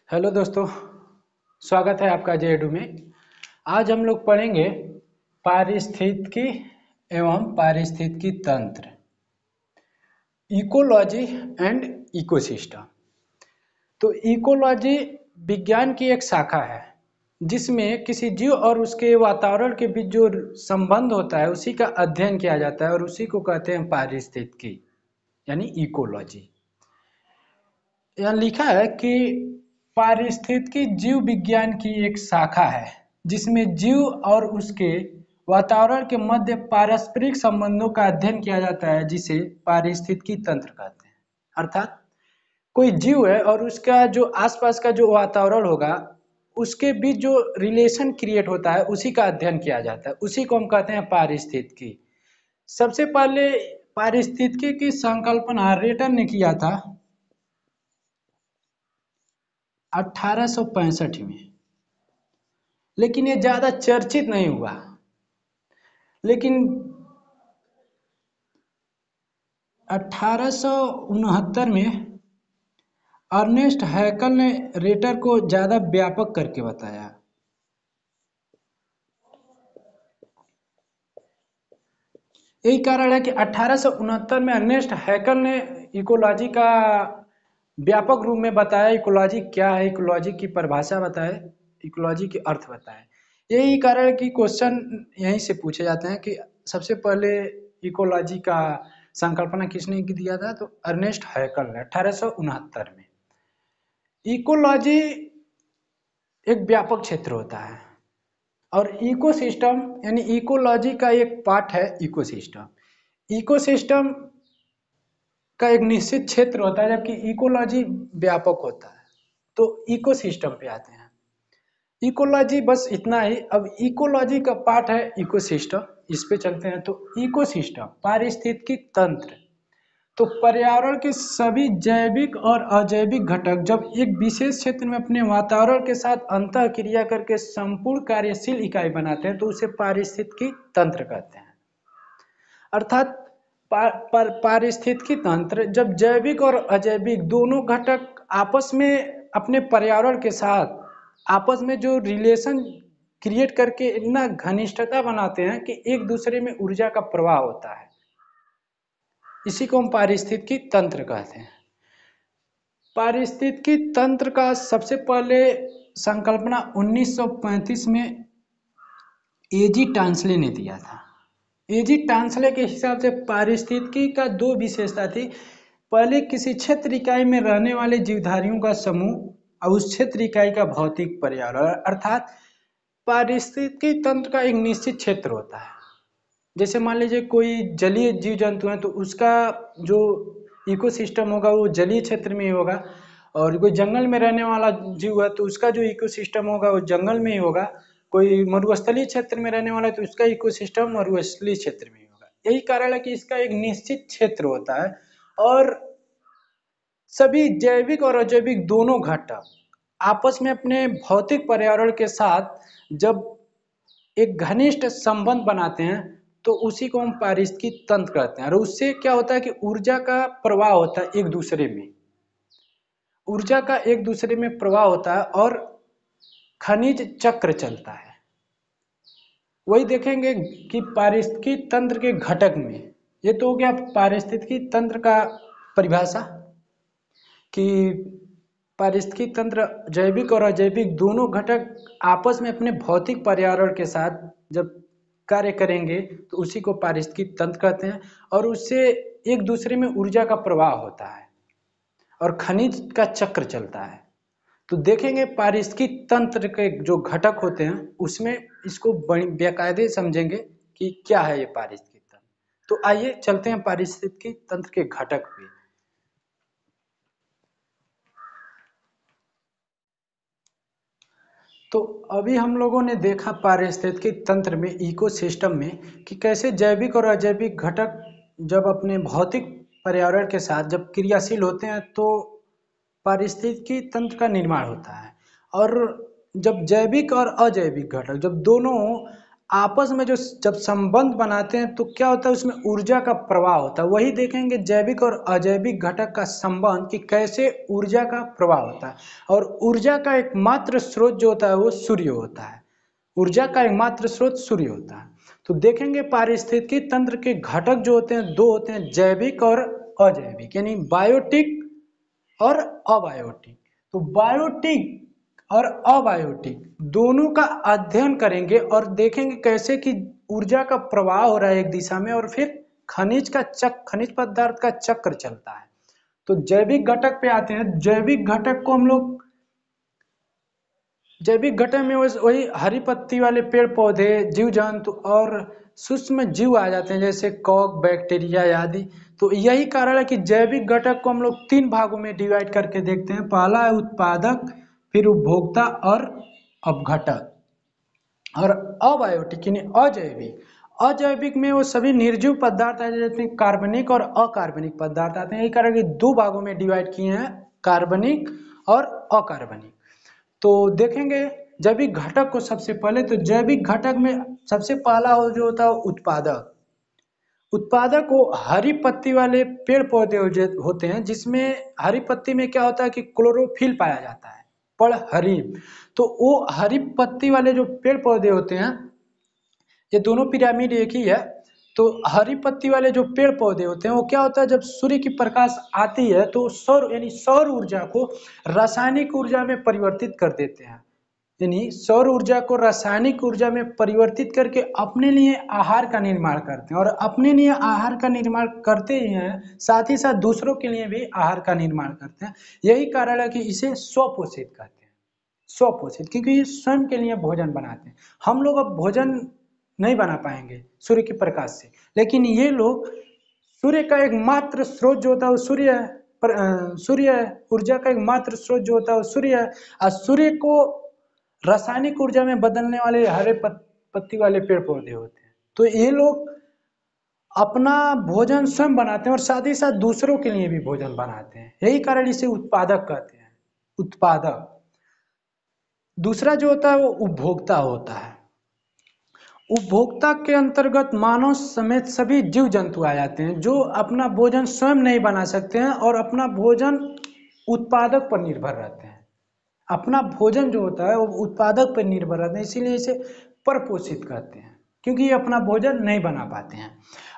Hello दोस्तों, स्वागत है आपका जेएडू में। आज हम लोग पढ़ेंगे पारिस्थितिकी एवं पारिस्थितिकी तंत्र, इकोलॉजी एंड इकोसिस्टम। तो इकोलॉजी विज्ञान की एक शाखा है जिसमें किसी जीव और उसके वातावरण के बीच जो संबंध होता है उसी का अध्ययन किया जाता है और उसी को कहते हैं पारिस्थितिकी यानी इकोलॉजी। यहाँ लिखा है कि पारिस्थितिकी जीव विज्ञान की एक शाखा है जिसमें जीव और उसके वातावरण के मध्य पारस्परिक संबंधों का अध्ययन किया जाता है, जिसे पारिस्थितिकी तंत्र कहते हैं। अर्थात कोई जीव है और उसका जो आसपास का जो वातावरण होगा उसके बीच जो रिलेशन क्रिएट होता है उसी का अध्ययन किया जाता है, उसी को हम कहते हैं पारिस्थितिकी। सबसे पहले पारिस्थितिकी की संकल्पना रेटन ने किया था 1865 में, लेकिन ये ज्यादा चर्चित नहीं हुआ। लेकिन 1869 में अर्नेस्ट हैकल ने रेटर को ज्यादा व्यापक करके बताया। यही कारण है कि 1869 में अर्नेस्ट हैकल ने इकोलॉजी का व्यापक रूप में बताया। इकोलॉजी क्या है, इकोलॉजी की परिभाषा बताए, इकोलॉजी के अर्थ बताए। यही कारण है कि क्वेश्चन यहीं से पूछे जाते हैं कि सबसे पहले इकोलॉजी का संकल्पना किसने दिया था, तो अर्नेस्ट हैकल ने 1869 में। इकोलॉजी एक व्यापक क्षेत्र होता है और इकोसिस्टम यानी इकोलॉजी का एक पार्ट है इकोसिस्टम। इकोसिस्टम का एक निश्चित क्षेत्र होता है जबकि इकोलॉजी व्यापक होता है। तो इकोसिस्टम पे आते हैं। इकोलॉजी बस इतना ही। अब इकोलॉजी का पार्ट है इकोसिस्टम, इस पे चलते हैं। तो इकोसिस्टम पारिस्थितिकी तंत्र, तो पर्यावरण के सभी जैविक और अजैविक घटक जब एक विशेष क्षेत्र में अपने वातावरण के साथ अंतः क्रिया करके संपूर्ण कार्यशील इकाई बनाते हैं तो उसे पारिस्थितिकी तंत्र कहते हैं। अर्थात पारिस्थितिकी तंत्र जब जैविक और अजैविक दोनों घटक आपस में अपने पर्यावरण के साथ आपस में जो रिलेशन क्रिएट करके इतना घनिष्ठता बनाते हैं कि एक दूसरे में ऊर्जा का प्रवाह होता है, इसी को हम पारिस्थितिकी तंत्र कहते हैं। पारिस्थितिकी तंत्र का सबसे पहले संकल्पना 1935 में एजी टांसले ने दिया था। एजी टांसले के हिसाब से पारिस्थितिकी का दो विशेषता थी। पहले किसी क्षेत्र इकाई में रहने वाले जीवधारियों का समूह और उस क्षेत्र इकाई का भौतिक पर्यावरण। अर्थात पारिस्थितिकी तंत्र का एक निश्चित क्षेत्र होता है। जैसे मान लीजिए कोई जलीय जीव जंतु है तो उसका जो इकोसिस्टम होगा वो जलीय क्षेत्र में ही होगा, और कोई जंगल में रहने वाला जीव है तो उसका जो इकोसिस्टम होगा वो जंगल में ही होगा। कोई मरुस्थलीय क्षेत्र में रहने वाला है तो उसका इकोसिस्टम मरुस्थलीय क्षेत्र में ही होगा। यही कारण है कि इसका एक निश्चित क्षेत्र होता है और सभी जैविक और अजैविक दोनों घटक आपस में अपने भौतिक पर्यावरण के साथ जब एक घनिष्ठ संबंध बनाते हैं तो उसी को हम पारिस्थितिकी तंत्र कहते हैं। और उससे क्या होता है कि ऊर्जा का प्रवाह होता है एक दूसरे में, ऊर्जा का एक दूसरे में प्रवाह होता है और खनिज चक्र चलता है। वही देखेंगे कि पारिस्थितिकी तंत्र के घटक में, ये तो हो गया पारिस्थितिकी तंत्र का परिभाषा कि पारिस्थितिकी तंत्र जैविक और अजैविक दोनों घटक आपस में अपने भौतिक पर्यावरण के साथ जब कार्य करेंगे तो उसी को पारिस्थितिकी तंत्र कहते हैं और उससे एक दूसरे में ऊर्जा का प्रवाह होता है और खनिज का चक्र चलता है। तो देखेंगे पारिस्थितिकी तंत्र के जो घटक होते हैं उसमें इसको बेकायदे समझेंगे कि क्या है ये पारिस्थितिकी तंत्र। तो आइए चलते हैं पारिस्थितिकी तंत्र के घटक पे। तो अभी हम लोगों ने देखा पारिस्थितिकी तंत्र में, इकोसिस्टम में, कि कैसे जैविक और अजैविक घटक जब अपने भौतिक पर्यावरण के साथ जब क्रियाशील होते हैं तो पारिस्थितिकी तंत्र का निर्माण होता है। और जब जैविक और अजैविक घटक जब दोनों आपस में जो जब संबंध बनाते हैं तो क्या होता है, उसमें ऊर्जा का प्रवाह होता है। वही देखेंगे जैविक और अजैविक घटक का संबंध कि कैसे ऊर्जा का प्रवाह होता है। और ऊर्जा का एकमात्र स्रोत जो होता है वो सूर्य होता है। ऊर्जा का एकमात्र स्रोत सूर्य होता है। तो देखेंगे पारिस्थितिकी तंत्र के घटक जो होते हैं दो होते हैं, जैविक और अजैविक, यानी बायोटिक और अबायोटिक। तो बायोटिक और अबायोटिक दोनों का अध्ययन करेंगे और देखेंगे कैसे कि ऊर्जा का प्रवाह हो रहा है एक दिशा में और फिर खनिज पदार्थ का चक्र चलता है। तो जैविक घटक पे आते हैं। जैविक घटक में वही हरी पत्ती वाले पेड़ पौधे, जीव जंतु और सूक्ष्म जीव आ जाते हैं, जैसे कॉक, बैक्टीरिया आदि। तो यही कारण है कि जैविक घटक को हम लोग तीन भागों में डिवाइड करके देखते हैं। पहला है उत्पादक, फिर उपभोक्ता और अपघटक। और अबायोटिक यानी अजैविक, अजैविक में वो सभी निर्जीव पदार्थ आ जाते हैं, कार्बनिक और अकार्बनिक पदार्थ आते हैं। यही कारण कि दो भागों में डिवाइड किए हैं, कार्बनिक और अकार्बनिक। तो देखेंगे जैविक घटक को सबसे पहले। तो जैविक घटक में सबसे पहला जो होता है उत्पादक। उत्पादक को हरी पत्ती वाले पेड़ पौधे होते हैं, जिसमें हरी पत्ती में क्या होता है कि क्लोरोफिल पाया जाता है, पर हरी। तो वो हरी पत्ती वाले जो पेड़ पौधे होते हैं, ये दोनों पिरामिड एक ही है। तो हरी पत्ती वाले जो पेड़ पौधे होते हैं वो क्या होता है, जब सूर्य की प्रकाश आती है तो सौर ऊर्जा को रासायनिक ऊर्जा में परिवर्तित कर देते हैं। यानी सौर ऊर्जा को रासायनिक ऊर्जा में परिवर्तित करके अपने लिए आहार का निर्माण करते हैं। और अपने लिए आहार का निर्माण करते ही हैं, साथ ही साथ दूसरों के लिए भी आहार का निर्माण करते हैं। यही कारण है कि इसे स्वपोषित कहते हैं। स्वपोषित क्योंकि ये स्वयं के लिए भोजन बनाते हैं। हम लोग अब भोजन नहीं बना पाएंगे सूर्य के प्रकाश से, लेकिन ये लोग सूर्य का एकमात्र स्रोत जो होता है वो सूर्य है। सूर्य है, ऊर्जा का एकमात्र स्रोत जो होता है वो सूर्य है। और सूर्य को रासायनिक ऊर्जा में बदलने वाले हरे पत्ती वाले पेड़ पौधे होते हैं। तो ये लोग अपना भोजन स्वयं बनाते हैं और साथ ही साथ दूसरों के लिए भी भोजन बनाते हैं। यही कारण इसे उत्पादक कहते हैं, उत्पादक। दूसरा जो होता है वो उपभोक्ता होता है। उपभोक्ता के अंतर्गत मानव समेत सभी जीव जंतु आ जाते हैं, जो अपना भोजन स्वयं नहीं बना सकते हैं और अपना भोजन उत्पादक पर निर्भर रहते हैं। अपना भोजन जो होता है वो उत्पादक पर निर्भर रहते हैं, इसीलिए इसे परपोषित कहते हैं, क्योंकि ये अपना भोजन नहीं बना पाते हैं।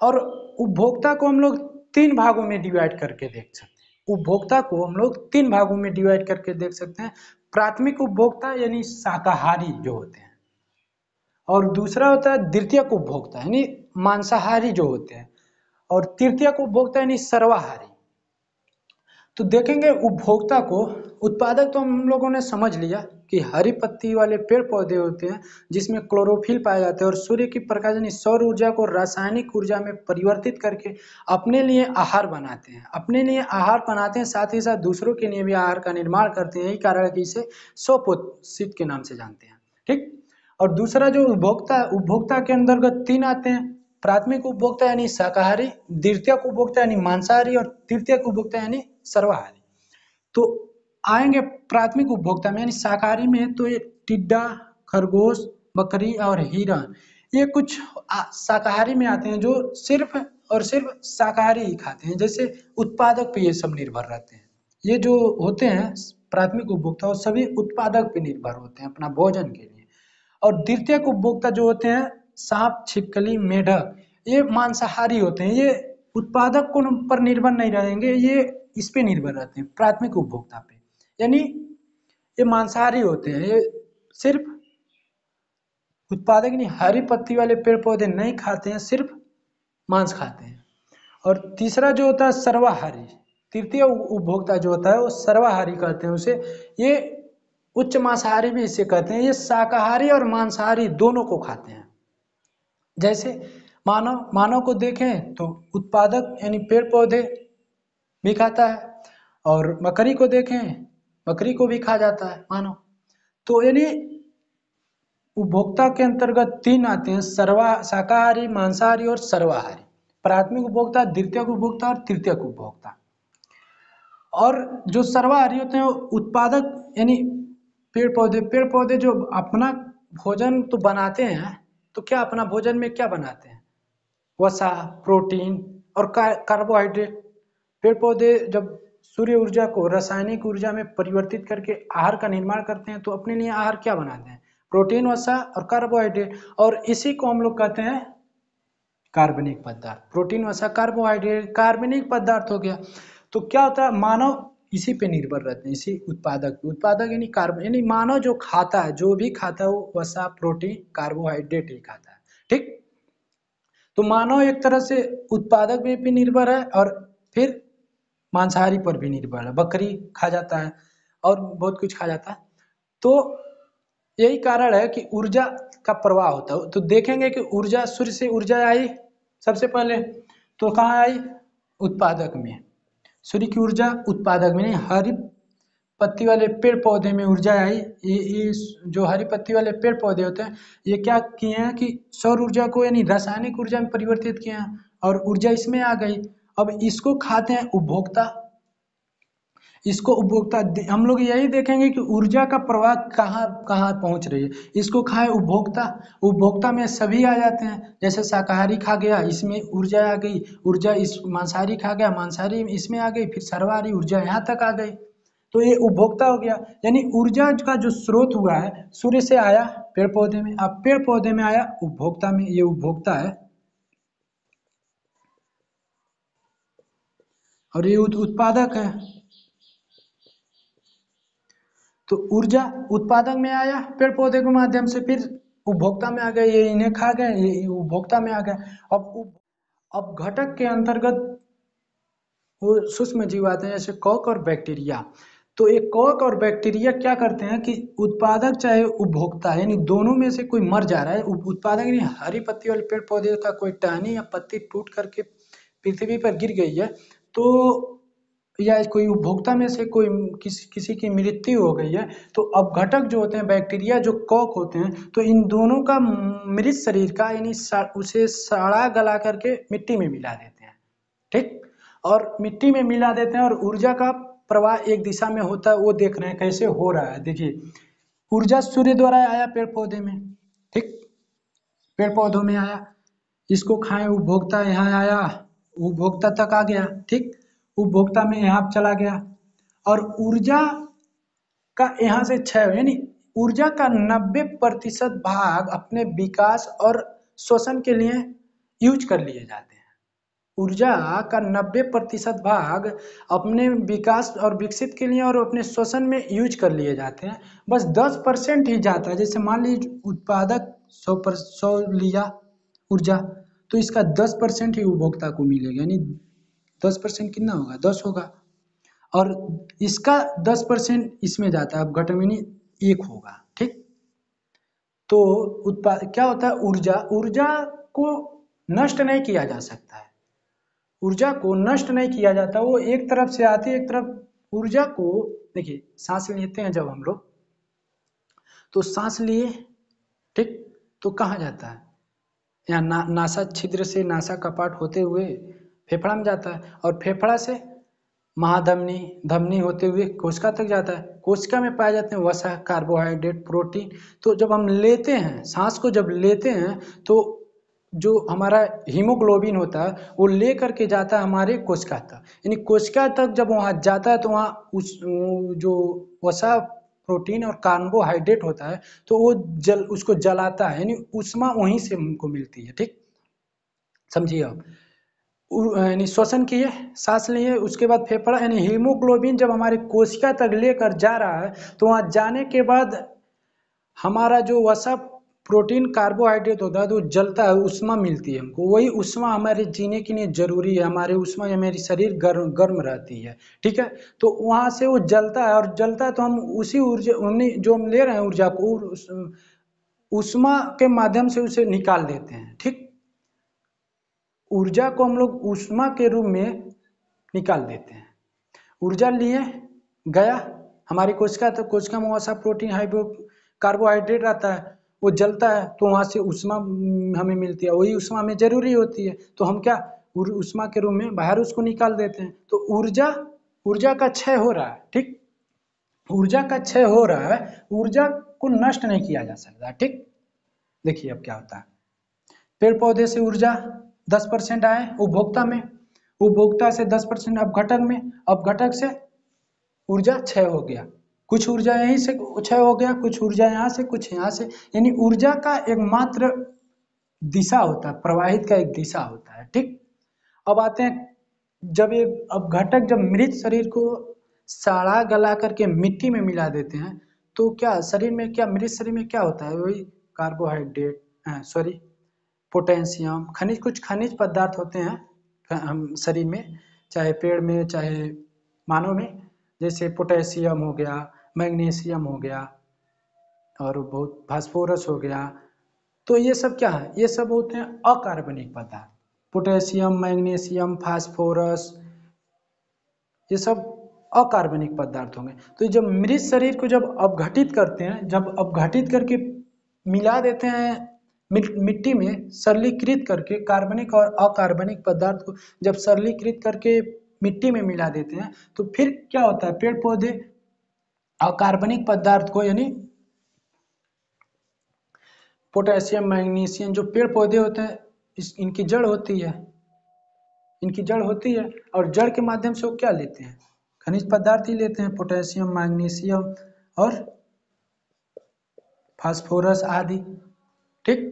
और उपभोक्ता को हम लोग तीन भागों में डिवाइड करके देख सकते हैं। उपभोक्ता को हम लोग तीन भागों में डिवाइड करके देख सकते हैं। प्राथमिक उपभोक्ता यानी शाकाहारी जो होते हैं, और दूसरा होता है द्वितीयक उपभोक्ता यानी मांसाहारी जो होते हैं, और तृतीयक उपभोक्ता यानी सर्वाहारी। तो देखेंगे उपभोक्ता को। उत्पादक तो हम लोगों ने समझ लिया कि हरी पत्ती वाले पेड़ पौधे होते हैं जिसमें क्लोरोफिल पाया जाता है और सूर्य की प्रकाश यानी सौर ऊर्जा को रासायनिक ऊर्जा में परिवर्तित करके अपने लिए आहार बनाते हैं। अपने लिए आहार बनाते हैं, साथ ही साथ दूसरों के लिए भी आहार का निर्माण करते हैं। यही कारण है कि इसे स्वपोषित के नाम से जानते हैं। ठीक। और दूसरा जो उपभोक्ता, उपभोक्ता के अंतर्गत तीन आते हैं। प्राथमिक उपभोक्ता यानी शाकाहारी, द्वितीयक उपभोक्ता यानी मांसाहारी और तृतीयक उपभोक्ता यानी सर्वाहारी। तो आएंगे प्राथमिक उपभोक्ता में यानी शाकाहारी में, तो ये टिड्डा, खरगोश, बकरी और हिरण, ये कुछ शाकाहारी में आते हैं जो सिर्फ और सिर्फ शाकाहारी ही खाते हैं। जैसे उत्पादक पे ये सब निर्भर रहते हैं। ये जो होते हैं प्राथमिक उपभोक्ता, वो सभी उत्पादक पे निर्भर होते हैं अपना भोजन के लिए। और द्वितीयक उपभोक्ता जो होते हैं सांप, छिपकली, मेढक, ये मांसाहारी होते हैं। ये उत्पादक को पर निर्भर नहीं रहेंगे, ये इस पे निर्भर रहते हैं प्राथमिक उपभोक्ता पे। यानी ये मांसाहारी होते हैं, ये सिर्फ उत्पादक नहीं, हरी पत्ती वाले पेड़ पौधे नहीं खाते हैं, सिर्फ मांस खाते हैं। और तीसरा जो होता है सर्वाहारी, तृतीय उपभोक्ता जो होता है वो सर्वाहारी कहते हैं उसे। ये उच्च मांसाहारी भी इसे कहते हैं। ये शाकाहारी और मांसाहारी दोनों को खाते हैं। जैसे मानव को देखें तो उत्पादक यानी पेड़ पौधे भी खाता है, और बकरी को देखें, बकरी को भी खा जाता है मानव। तो यानी उपभोक्ता के अंतर्गत तीन आते हैं, शाकाहारी, मांसाहारी और सर्वाहारी। प्राथमिक उपभोक्ता, द्वितीयक उपभोक्ता और तृतीयक उपभोक्ता। और जो सर्वाहारी होते हैं वो उत्पादक यानी पेड़ पौधे जो अपना भोजन तो बनाते हैं, तो क्या अपना भोजन में क्या बनाते हैं? वसा, प्रोटीन और कार्बोहाइड्रेट। पेड़ पौधे जब सूर्य ऊर्जा को रासायनिक ऊर्जा में परिवर्तित करके आहार का निर्माण करते हैं तो अपने लिए आहार क्या बनाते हैं? प्रोटीन, वसा और कार्बोहाइड्रेट। और इसी को हम लोग कहते हैं कार्बनिक पदार्थ। प्रोटीन, वसा, कार्बोहाइड्रेट कार्बनिक पदार्थ हो गया। तो क्या होता है, मानव इसी पे निर्भर रहते हैं, इसी उत्पादक यानी कार्बन, यानी मानव जो खाता है, जो भी खाता है वो वसा, प्रोटीन, कार्बोहाइड्रेट ही खाता है। ठीक, तो मानव एक तरह से उत्पादक में भी निर्भर है और फिर मांसाहारी पर भी निर्भर है। बकरी खा जाता है और बहुत कुछ खा जाता है। तो यही कारण है कि ऊर्जा का प्रवाह होता है। तो देखेंगे कि ऊर्जा, सूर्य से ऊर्जा आई सबसे पहले, तो कहाँ आई? उत्पादक में। सूर्य की ऊर्जा उत्पादक में, नहीं हरी पत्ती वाले पेड़ पौधे में ऊर्जा आई। ये जो हरी पत्ती वाले पेड़ पौधे होते हैं, ये क्या किए हैं कि सौर ऊर्जा को यानी रासायनिक ऊर्जा में परिवर्तित किए हैं और ऊर्जा इसमें आ गई। अब इसको खाते हैं उपभोक्ता, इसको उपभोक्ता। हम लोग यही देखेंगे कि ऊर्जा का प्रवाह कहाँ कहाँ पहुंच रही है। इसको खाए उपभोक्ता, उपभोक्ता में सभी आ जाते हैं। जैसे शाकाहारी खा गया, इसमें ऊर्जा आ गई, ऊर्जा इस मांसाहारी खा गया, मांसाहारी इसमें आ गई, फिर सर्वाहारी ऊर्जा यहाँ तक आ गई। तो ये उपभोक्ता हो गया। यानी ऊर्जा का जो स्रोत हुआ है, सूर्य से आया पेड़ पौधे में, अब पेड़ पौधे में आया उपभोक्ता में, ये उपभोक्ता है। और ये उत्पादक है। तो ऊर्जा उत्पादक में आया पेड़ पौधे के माध्यम से, फिर उपभोक्ता में आ गया, ये इन्हें खा गए, ये उपभोक्ता में आ गया। अब घटक के अंतर्गत वो सूक्ष्म जीव आते हैं, जैसे कॉक और बैक्टीरिया। तो ये कॉक और बैक्टीरिया क्या करते हैं कि उत्पादक चाहे उपभोक्ता, यानी दोनों में से कोई मर जा रहा है, उत्पादक यानी हरी पत्ती वाले पेड़ पौधे का कोई टहनी या पत्ती टूट करके पृथ्वी पर गिर गई है, तो या कोई उपभोक्ता में से कोई किसी की मृत्यु हो गई है, तो अपघटक जो होते हैं बैक्टीरिया, जो कॉक होते हैं, तो इन दोनों का मृत शरीर का यानी उसे सड़ा गला करके मिट्टी में मिला देते हैं। ठीक, और मिट्टी में मिला देते हैं और ऊर्जा का प्रवाह एक दिशा में होता है। वो देख रहे हैं कैसे हो रहा है। देखिए, ऊर्जा सूर्य द्वारा आया पेड़ पौधे में, ठीक, पेड़ पौधों में आया, इसको खाएं उपभोक्ता, यहाँ आया उपभोक्ता तक आ गया। ठीक, उपभोक्ता में यहाँ चला गया और ऊर्जा का यहाँ से क्षय, यानी ऊर्जा का 90% भाग अपने विकास और शोषण के लिए यूज कर लिए जाते हैं। ऊर्जा का 90% भाग अपने विकास और विकसित के लिए और अपने शोषण में यूज कर लिए जाते हैं। बस 10% ही जाता है। जैसे मान लीजिए उत्पादक 100 लिया ऊर्जा, तो इसका 10% ही उपभोक्ता को मिलेगा, यानी 10% कितना होगा? 10 होगा। और इसका 10% इसमें जाता है, अब घटमिनी 1 होगा। ठीक, तो उत्पाद क्या होता है, ऊर्जा को नष्ट नहीं किया जा सकता है। ऊर्जा को नष्ट नहीं किया जाता, वो एक तरफ से आती है, एक तरफ ऊर्जा को, देखिए सांस लेते हैं जब हम लोग, तो सांस लिए, ठीक, तो कहाँ जाता है? यहाँ नासा छिद्र से, नासा कपाट होते हुए फेफड़ा में जाता है और फेफड़ा से महाधमनी, धमनी होते हुए कोशिका तक जाता है। कोशिका में पाए जाते हैं वसा, कार्बोहाइड्रेट, प्रोटीन। तो जब हम लेते हैं सांस को, जब लेते हैं तो जो हमारा हीमोग्लोबिन होता है वो ले करके जाता है हमारे कोशिका तक, यानी कोशिका तक जब वहाँ जाता है तो वहाँ उस जो वसा, प्रोटीन और कार्बोहाइड्रेट होता है, तो वो उसको जलाता है, यानी ऊष्मा वहीं से हमको मिलती है। ठीक, समझिए आप, यानी श्वसन किए, सांस लिए, उसके बाद फेफड़ा, यानी हीमोग्लोबिन जब हमारे कोशिका तक लेकर जा रहा है, तो वहाँ जाने के बाद हमारा जो वसा, प्रोटीन, कार्बोहाइड्रेट होता है तो जलता है, उष्मा मिलती है हमको। वही उष्मा हमारे जीने के लिए जरूरी है, हमारे उष्मा हमारी शरीर गर्म गर्म रहती है। ठीक है, तो वहाँ से वो जलता है और जलता है तो हम उसी ऊर्जा, जो हम ले रहे हैं ऊर्जा को, उष्मा के माध्यम से उसे निकाल देते हैं। ठीक, ऊर्जा को हम लोग ऊष्मा के रूप में निकाल देते हैं। ऊर्जा लिए गया हमारी कोशिका, तो कोशिका में वसा, प्रोटीन, कार्बोहाइड्रेट रहता है, वो जलता है तो वहाँ से उष्मा हमें मिलती है, वही उष्मा हमें जरूरी होती है, तो हम क्या उष्मा के रूप में बाहर उसको निकाल देते हैं। तो ऊर्जा का क्षय हो रहा है। ठीक, ऊर्जा का क्षय हो रहा है, ऊर्जा को नष्ट नहीं किया जा सकता। ठीक, देखिए अब क्या होता है, पेड़ पौधे से ऊर्जा 10% आए उपभोक्ता में, उपभोक्ता से 10% अपघटक में, अपघटक से ऊर्जा क्षय हो गया, कुछ ऊर्जा यहीं से क्षय हो गया, कुछ ऊर्जा यहाँ से, कुछ यहाँ से, यानी ऊर्जा का एकमात्र दिशा होता है, प्रवाहित का एक दिशा होता है। ठीक, अब आते हैं, जब ये अपघटक जब मृत शरीर को सड़ा गला करके मिट्टी में मिला देते हैं तो क्या शरीर में, क्या मृत शरीर में क्या होता है, वही कार्बोहाइड्रेट, सॉरी पोटेशियम, खनिज, कुछ खनिज पदार्थ होते हैं हम शरीर में, चाहे पेड़ में चाहे मानव में, जैसे पोटेशियम हो गया, मैग्नीशियम हो गया और बहुत फास्फोरस हो गया। तो ये सब क्या है, ये सब होते हैं अकार्बनिक पदार्थ, पोटेशियम, मैग्नीशियम, फास्फोरस, ये सब अकार्बनिक पदार्थ होंगे। तो जब मृत शरीर को जब अपघटित करते हैं, जब अपघटित करके मिला देते हैं मिट्टी में, सरलीकृत करके कार्बनिक और अकार्बनिक पदार्थ को जब सरलीकृत करके मिट्टी में मिला देते हैं तो फिर क्या होता है, पेड़ पौधे अकार्बनिक पदार्थ को, यानी पोटेशियम, मैग्नीशियम, जो पेड़ पौधे होते हैं इनकी जड़ होती है, इनकी जड़ होती है और जड़ के माध्यम से वो क्या लेते हैं, खनिज पदार्थ ही लेते हैं, पोटेशियम, मैग्नीशियम और फास्फोरस आदि। ठीक,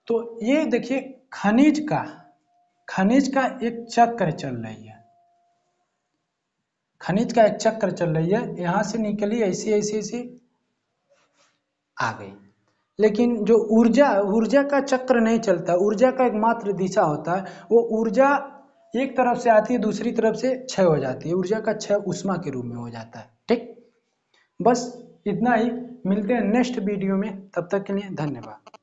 तो ये देखिए खनिज का एक चक्र चल रही है, खनिज का एक चक्र चल रही है, यहां से निकली ऐसी ऐसी ऐसी आ गई। लेकिन जो ऊर्जा का चक्र नहीं चलता, ऊर्जा का एकमात्र दिशा होता है, वो ऊर्जा एक तरफ से आती है दूसरी तरफ से क्षय हो जाती है, ऊर्जा का क्षय ऊष्मा के रूप में हो जाता है। ठीक, बस इतना ही, मिलते हैं नेक्स्ट वीडियो में, तब तक के लिए धन्यवाद।